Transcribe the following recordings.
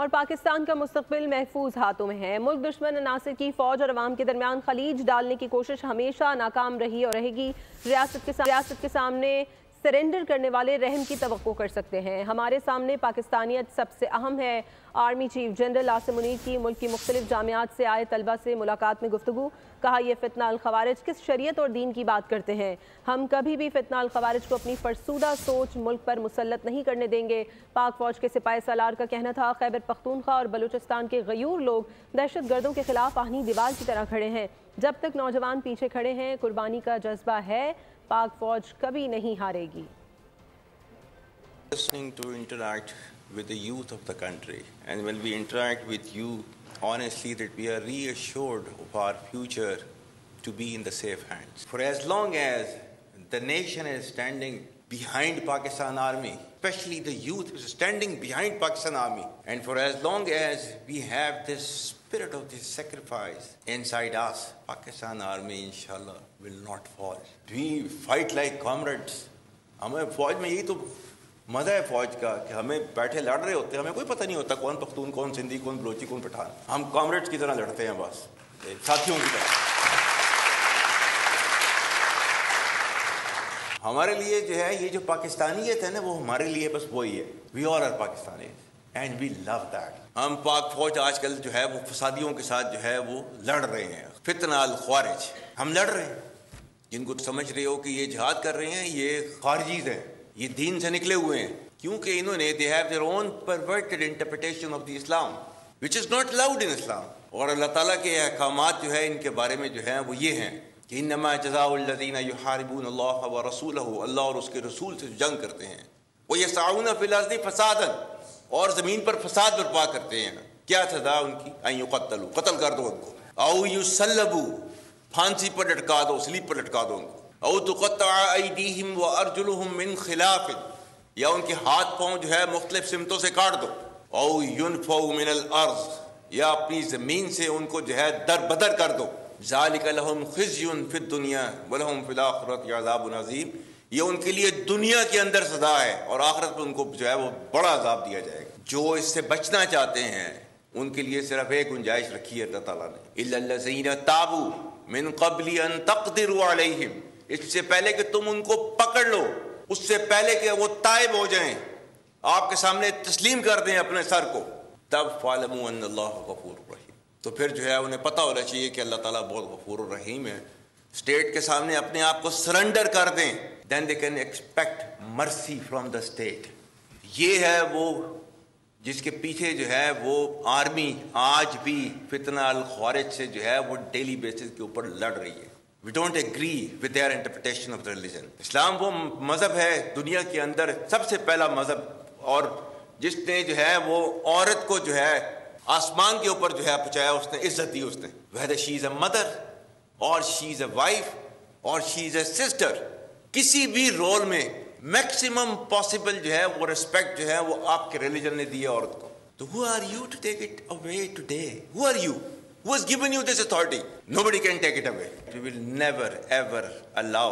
اور پاکستان کا مستقبل محفوظ ہاتھوں میں ہے۔ ملک دشمن عناصر کی فوج اور عوام کے درمیان خلیج ڈالنے کی کوشش ہمیشہ ناکام رہی اور رہے گی۔ ریاست کے سامنے سرنڈر کرنے والے رحم کی توقع کر سکتے ہیں۔ ہمارے سامنے پاکستانیت سب سے اہم ہے۔ Army chief general Asim Munir کی ملک کی مختلف جامعات سے آئے طلبہ سے ملاقات میں گفتگو۔ کہا یہ فتنہ الخوارج کس شریعت اور دین کی بات کرتے ہیں؟ ہم کبھی بھی فتنہ الخوارج کو اپنی فرسودہ سوچ ملک پر مسلط نہیں کرنے دیں گے۔ پاک فوج کے سپاہی سالار کا کہنا تھا خیبر پختونخوا اور بلوچستان کے غیور لوگ دہشت گردوں کے خلاف آہنی دیوار کی طرح کھڑے ہیں۔ جب تک نوجوان پیچھے کھڑے ہیں، قربانی کا جذبہ ہے، پاک فوج کبھی نہیں ہارے گی۔ Listening to interact with the youth of the country, and when we interact with you, honestly, that we are reassured of our future to be in the safe hands. For as long as the nation is standing behind Pakistan Army, especially the youth is standing behind Pakistan Army, and for as long as we have this spirit of this sacrifice inside us, Pakistan Army inshallah will not fall. We fight like comrades. ہمیں فوج میں یہی تو مزہ ہے فوج کا کہ ہمیں بیٹھے لڑ رہے ہوتے ہیں، ہمیں کوئی پتہ نہیں ہوتا کون پختون، کون سندھی، کون بلوچی، کون پٹھان۔ ہم کامریڈز کی طرح لڑتے ہیں، بس ساتھیوں کی طرح۔ ہمارے لیے جو ہے یہ جو پاکستانیت ہے نا، وہ ہمارے لیے بس وہی ہے۔ We all are Pakistanis and we love that. ہم پاک فوج آج کل جو ہے وہ فسادیوں کے ساتھ جو ہے وہ لڑ رہے ہیں، فتنہ الخوارج ہم لڑ رہے ہیں۔ جن کو سمجھ رہے ہو کہ یہ جہاد کر رہے ہیں، یہ خارجیز ہیں، یہ دین سے نکلے ہوئے ہیں، کیونکہ انہوں نے they have their own perverted interpretation of the Islam which is not allowed in Islam۔ اور اللہ تعالیٰ کے احکامات جو ہے ان کے بارے میں جو ہیں وہ یہ ہیں کہ انما جزاء الذین یحاربون اللہ ورسولہ، اللہ اور اس کے رسول سے جنگ کرتے ہیں، ویسعون فی الارض فسادا، اور زمین پر فساد برپا کرتے ہیں، کیا سزا ان کی؟ ان یقتلوا، قتل کر دو ان کو، او یصلبوا، پھانسی پر لٹکا دو، سلیب پر لٹکا دو ان کو، او تقطع ایدیہم وارجلہم من خلاف، یا ان کے ہاتھ پاؤں جو ہے مختلف سمتوں سے کاٹ دو، او ینفوا من الارض، یا اپنی زمین سے ان کو جو ہے در بدر کر دو، ذالک لہم خزی فی الدنیا ولہم فی الآخرۃ عذاب عظیم، یہ ان کے لیے دنیا کے اندر سزا ہے اور آخرت میں ان کو جو ہے وہ بڑا عذاب دیا جائے گا۔ جو اس سے بچنا چاہتے ہیں ان کے لیے صرف ایک گنجائش رکھی ہے اللہ تعالیٰ نے، الا الذین تابوا من قبل ان تقدروا علیہم، اس سے پہلے کہ تم ان کو پکڑ لو، اس سے پہلے کہ وہ تائب ہو جائیں، آپ کے سامنے تسلیم کر دیں اپنے سر کو، تب فاعلموا ان اللہ غفور رحیم، تو پھر جو ہے انہیں پتہ ہونا چاہیے کہ اللہ تعالیٰ بہت غفور الرحیم ہے۔ اسٹیٹ کے سامنے اپنے آپ کو سرنڈر کر دیں، then they can expect mercy from the state۔ یہ ہے وہ جس کے پیچھے جو ہے وہ آرمی آج بھی فتنہ الخوارج سے جو ہے وہ ڈیلی بیسس کے اوپر لڑ رہی ہے۔ We don't agree with their interpretation of the religion۔ اسلام وہ مذہب ہے دنیا کے اندر سب سے پہلا مذہب، اور جس نے جو ہے وہ عورت کو جو ہے آسمان کے اوپر جو ہے پہنچایا، اس نے عزت دی، اس نے whether she is a mother or she is a wife or she is a sister، کسی بھی رول میں میکسیمم پاسبل جو ہے وہ ریسپیکٹ جو ہے وہ آپ کے ریلیجن نے دی ہے عورت کو۔ تو who are you to take it away today؟ Who are you? Who has given you this authority? Nobody can take it away۔ We will never ever allow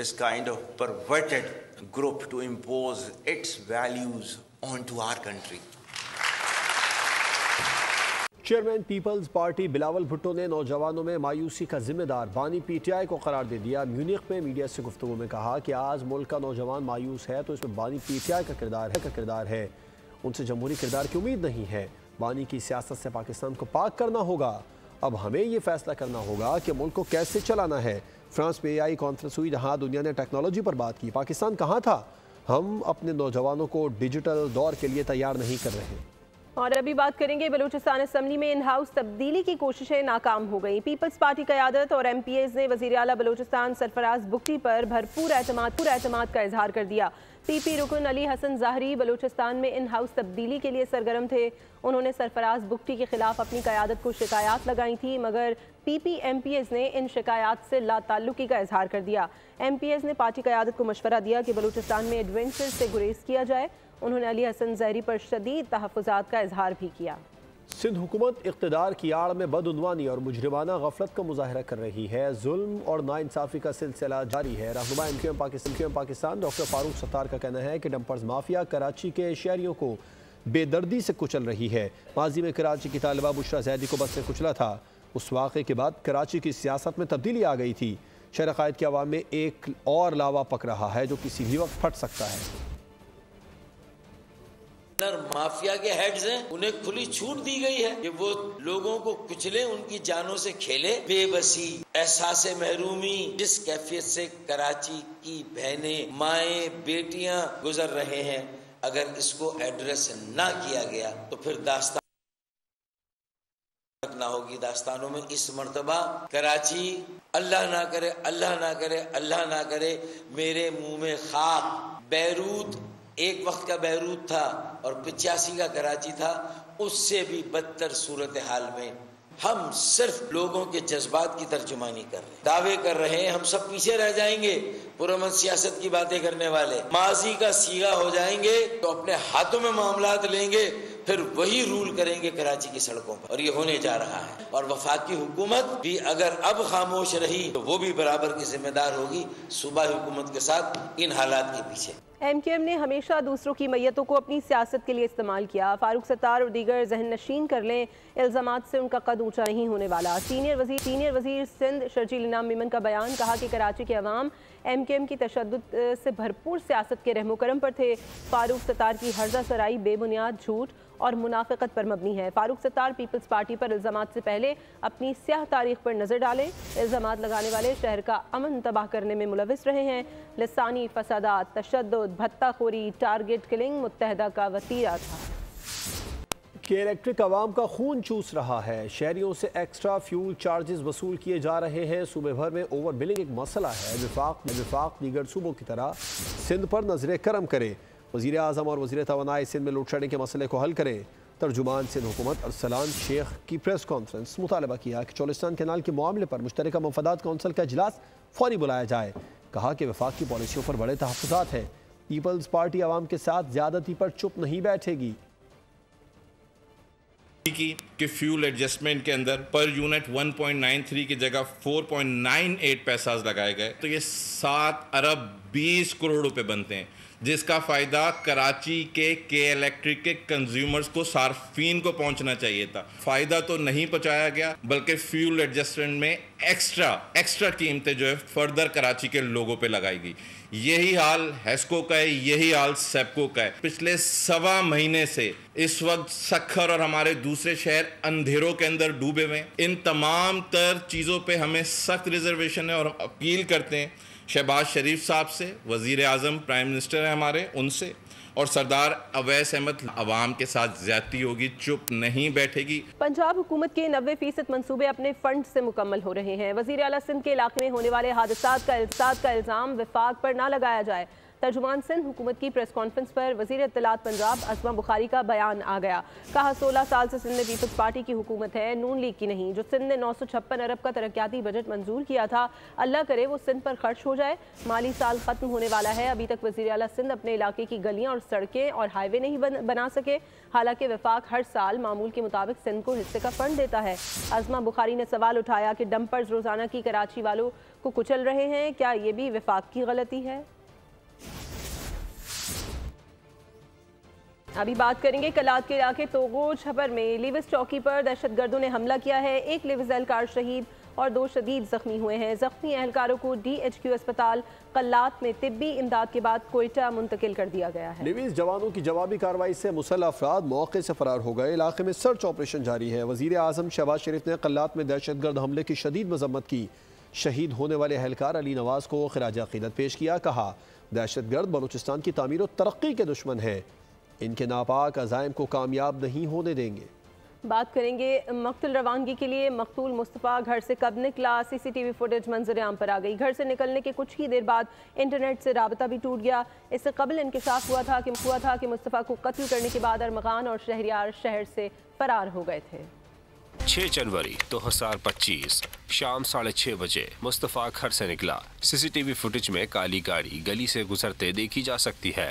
this kind of perverted group to impose its values onto our country۔ Chairman peoples party Bilawal Bhutto نے نوجوانوں میں مایوسی کا ذمہ دار بانی P T I کو قرار دے دیا۔ میونخ میں میڈیا سے گفتگو میں کہا کہ آج ملک کا نوجوان مایوس ہے تو اس میں بانی پی ٹی آئی کا کردار ہے، ان سے جمہوری کردار کی امید نہیں ہے۔ بانی کی سیاست سے پاکستان کو پاک کرنا ہوگا، اب ہمیں یہ فیصلہ کرنا ہوگا کہ ملک کو کیسے چلانا ہے۔ فرانس میں AI کانفرنس ہوئی جہاں دنیا نے ٹیکنالوجی پر بات کی، پاکستان کہاں تھا؟ ہم اپنے نوجوانوں کو ڈیجیٹل دور کے لیے تیار نہیں کر رہے۔ اور ابھی بات کریں گے بلوچستان اسمبلی میں ان ہاؤس تبدیلی کی کوششیں ناکام ہو گئیں۔ پیپلز پارٹی قیادت اور ایم پی ایز نے وزیر اعلیٰ بلوچستان سرفراز بگٹی پر بھرپور اعتماد کا اظہار کر دیا۔ پی پی رکن علی حسن ظاہری بلوچستان میں ان ہاؤس تبدیلی کے لیے سرگرم تھے۔ انہوں نے سرفراز بگٹی کے خلاف اپنی قیادت کو شکایات لگائی تھی، مگر پی پی ایم پی ایز نے ان شکایات سے لا تعلقی کا اظہار کر دیا۔ ایم پی ایز نے پارٹی قیادت کو مشورہ دیا کہ بلوچستان میں ایڈونچر سے گریز کیا جائے۔ انہوں نے علی حسن ظاہری پر شدید تحفظات کا اظہار بھی کیا۔ سندھ حکومت اقتدار کی آڑ میں بدعنوانی اور مجرمانہ غفلت کا مظاہرہ کر رہی ہے۔ ظلم اور ناانصافی کا سلسلہ جاری ہے۔ رہنما M Q M Pakistan doctor Farooq Sattar کا کہنا ہے کہ ڈمپرز مافیا کراچی کے شہریوں کو بے دردی سے کچل رہی ہے۔ ماضی میں کراچی کی طالبہ بشرا زیدی کو بس نے کچلا تھا۔ اس واقعے کے بعد کراچی کی سیاست میں تبدیلی آ گئی تھی۔ شہر قائد کے عوام میں ایک اور لاوا پک رہا ہے جو کسی بھی وقت پھٹ سکتا ہے۔ مافیا کے ہیڈز ہیں، انہیں کھلی چھوٹ دی گئی ہے کہ وہ لوگوں کو کچلے، ان کی جانوں سے کھیلے۔ بے بسی، احساس محرومی جس کیفیت سے کراچی کی بہنیں، مائیں، بیٹیاں گزر رہے ہیں، اگر اس کو ایڈریس نہ کیا گیا تو پھر داستان نہ ہوگی۔ داستانوں میں اس مرتبہ کراچی، اللہ نہ کرے، اللہ نہ کرے، اللہ نہ کرے میرے منہ میں خاک، بیروت ایک وقت کا بیروت تھا اور 85 کا کراچی تھا، اس سے بھی بدتر صورتحال میں ہم صرف لوگوں کے جذبات کی ترجمانی کر رہے ہیں، دعوے کر رہے ہیں۔ ہم سب پیچھے رہ جائیں گے، پرامن سیاست کی باتیں کرنے والے ماضی کا سیغہ ہو جائیں گے تو اپنے ہاتھوں میں معاملات لیں گے، پھر وہی رول کریں گے کراچی کی سڑکوں پر، اور یہ ہونے جا رہا ہے۔ اور وفاقی حکومت بھی اگر اب خاموش رہی تو وہ بھی برابر کی ذمہ دار ہوگی صوبائی حکومت کے ساتھ ان حالات کے پیچھے۔ ایم کیو ایم نے ہمیشہ دوسروں کی میتوں کو اپنی سیاست کے لیے استعمال کیا۔ فاروق ستار اور دیگر ذہن نشین کر لیں، الزامات سے ان کا قد اونچا نہیں ہونے والا۔ سینئر وزیر سندھ شرجیل انعام میمن کا بیان، کہا کہ کراچی کے عوام ایم کیو ایم کی تشدد سے بھرپور سیاست کے رحم و کرم پر تھے۔ فاروق ستار کی ہرزہ سرائی بے بنیاد جھوٹ اور منافقت پر مبنی ہے۔ فاروق ستار پیپلز پارٹی پر الزامات سے پہلے اپنی سیاہ تاریخ پر نظر ڈالیں۔ الزامات لگانے والے شہر کا امن تباہ کرنے میں ملوث رہے ہیں۔ لسانی فسادات، تشدد، بھتہ خوری، ٹارگٹ کلنگ متحدہ کا وتیرہ تھا۔ کہ الیکٹرک عوام کا خون چوس رہا ہے، شہریوں سے ایکسٹرا فیول چارجز وصول کیے جا رہے ہیں۔ صوبے بھر میں اوور بلنگ ایک مسئلہ ہے۔ وفاق دیگر صوبوں کی طرح سندھ پر نظر کرم کرے۔ وزیر اعظم اور وزیر توانائی سندھ میں لوڈ شیڈنگ کے مسئلے کو حل کریں۔ ترجمان سندھ حکومت ارسلان شیخ کی پریس کانفرنس، مطالبہ کیا کہ چولستان کینال کے معاملے پر مشترکہ مفادات کونسل کا اجلاس فوری بلایا جائے۔ کہا کہ وفاق کی پالیسیوں پر بڑے تحفظات ہیں۔ پیپلز پارٹی عوام کے ساتھ زیادتی پر چپ نہیں بیٹھے گی۔ کہ فیول ایڈجسٹمنٹ کے اندر پر یونٹ 1.93 کی جگہ 4.98 پیساز لگائے گئے تو یہ 7 ارب 20 کروڑ روپے بنتے ہیں، جس کا فائدہ کراچی کے الیکٹرک کے کنزیومرز کو، صارفین کو پہنچنا چاہیے تھا۔ فائدہ تو نہیں پہنچایا گیا بلکہ فیول ایڈجسٹمنٹ میں ایکسٹرا قیمتیں جو ہے فردر کراچی کے لوگوں پہ لگائی گئی۔ یہی حال ہیسکو کا ہے، یہی حال سیپکو کا ہے۔ پچھلے 1.25 مہینے سے اس وقت سکھر اور ہمارے دوسرے شہر اندھیروں کے اندر ڈوبے ہوئے ہیں۔ ان تمام تر چیزوں پہ ہمیں سخت ریزرویشن ہے اور ہم اپیل کرتے ہیں شہباز شریف صاحب سے، وزیر اعظم پرائم منسٹر ہیں ہمارے، ان سے، اور سردار اویس احمد، عوام کے ساتھ زیادتی ہوگی، چپ نہیں بیٹھے گی۔ پنجاب حکومت کے 90% منصوبے اپنے فنڈ سے مکمل ہو رہے ہیں۔ وزیر اعلیٰ سندھ کے علاقے میں ہونے والے حادثات کا الزام وفاق پر نہ لگایا جائے۔ ترجمان سندھ حکومت کی پریس کانفرنس پر وزیر اطلاعات پنجاب عظمہ بخاری کا بیان آ گیا۔ کہا 16 سال سے سندھ میں پیپلز پارٹی کی حکومت ہے، نون لیگ کی نہیں۔ جو سندھ نے 956 ارب کا ترقیاتی بجٹ منظور کیا تھا، اللہ کرے وہ سندھ پر خرچ ہو جائے۔ مالی سال ختم ہونے والا ہے، ابھی تک وزیر اعلیٰ سندھ اپنے علاقے کی گلیاں اور سڑکیں اور ہائی وے نہیں بنا سکے، حالانکہ وفاق ہر سال معمول کے مطابق سندھ کو حصے کا فنڈ دیتا ہے۔ عظمہ بخاری نے سوال اٹھایا کہ ڈمپرز روزانہ کی کراچی والوں کو کچل رہے ہیں، کیا یہ بھی وفاق کی غلطی ہے؟ ابھی بات کریں گے کلات کے علاقے توغو چھپر میں لیوز چوکی پر دہشت گردوں نے حملہ کیا ہے۔ ایک لیوز اہلکار شہید اور 2 شدید زخمی ہوئے ہیں۔ زخمی اہلکاروں کو DHQ اسپتال کلات میں طبی امداد کے بعد کوئٹہ منتقل کر دیا گیا ہے۔ لیوز جوانوں کی جوابی کارروائی سے مسلح افراد موقع سے فرار ہو گئے۔ علاقے میں سرچ آپریشن جاری ہے۔ وزیر اعظم شہباز شریف نے کلات میں دہشت گرد حملے کی شدید مذمت کی۔ شہید ہونے والے اہلکار علی نواز کو خراج عقیدت پیش کیا۔ کہا دہشت گرد بلوچستان کی تعمیر و ترقی کے دشمن ہیں، ان کے ناپاک عزائم کو کامیاب نہیں ہونے دیں گے۔ بات کریں گے مقتل روانگی کے لیے۔ مقتول مصطفیٰ گھر سے کب نکلا، CCTV فوٹیج منظر عام پر آ گئی۔ گھر سے نکلنے کے کچھ ہی دیر بعد انٹرنیٹ سے رابطہ بھی ٹوٹ گیا۔ اس سے قبل انکشاف ہوا تھا کہ مصطفیٰ کو قتل کرنے کے بعد ارمغان اور شہریار شہر سے فرار ہو گئے تھے۔ 6 جنوری 2025 شام 6:30 بجے مصطفیٰ گھر سے نکلا۔ CCTV فوٹیج میں کالی گاڑی گلی سے گزرتے دیکھی جا سکتی ہے۔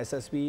SSP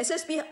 SSP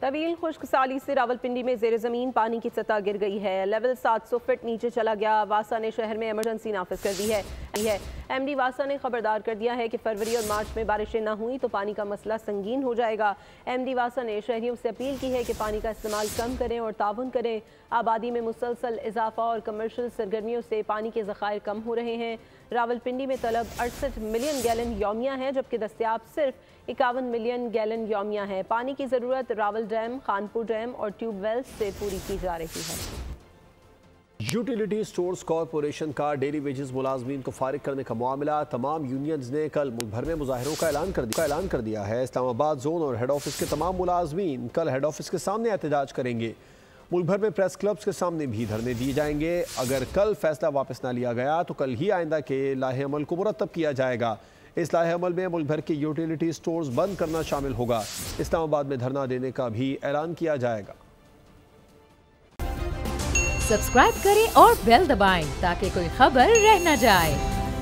طویل خشک سالی سے راولپنڈی میں زیر زمین پانی کی سطح گر گئی ہے، لیول 700 فٹ نیچے چلا گیا۔ واسا نے شہر میں ایمرجنسی نافذ کر دی ہے۔ ایم ڈی واسا نے خبردار کر دیا ہے کہ فروری اور مارچ میں بارشیں نہ ہوئیں تو پانی کا مسئلہ سنگین ہو جائے گا۔ ایم ڈی واسا نے شہریوں سے اپیل کی ہے کہ پانی کا استعمال کم کریں اور تعاون کریں۔ آبادی میں مسلسل اضافہ اور کمرشل سرگرمیوں سے پانی کے ذخائر کم ہو رہے ہیں۔ راولپنڈی میں طلب 68 ملین گیلن یومیہ ہے، جبکہ دستیاب صرف 51 ملین گیلن یومیہ ہے۔ پانی کی ضرورت راول ڈیم، خانپور ڈیم اور ٹیوب ویلز سے پوری کی جا رہی ہے۔ یوٹیلیٹی سٹورز کارپوریشن کا ڈیلی ویجز ملازمین کو فارغ کرنے کا معاملہ، تمام یونینز نے کل ملک بھر میں مظاہروں کا اعلان کر دیا ہے۔ اسلام آباد زون اور ہیڈ آفس کے تمام ملازمین کل ہیڈ آفس کے سامنے احتجاج کریں گے۔ ملک بھر میں پریس کلبز کے سامنے بھی دھرنے دیے جائیں گے۔ اگر کل فیصلہ واپس نہ لیا گیا تو کل ہی آئندہ کے لائحہ عمل کو مرتب کیا جائے گا۔ اس لائحہ عمل میں ملک بھر کے یوٹیلیٹی سٹورز بند کرنا شامل ہوگا۔ اسلام آباد میں دھرنا دینے کا بھی اعلان کیا جائے گا۔ سبسکرائب کریں اور بیل دبائیں تاکہ کوئی خبر رہ نہ جائے۔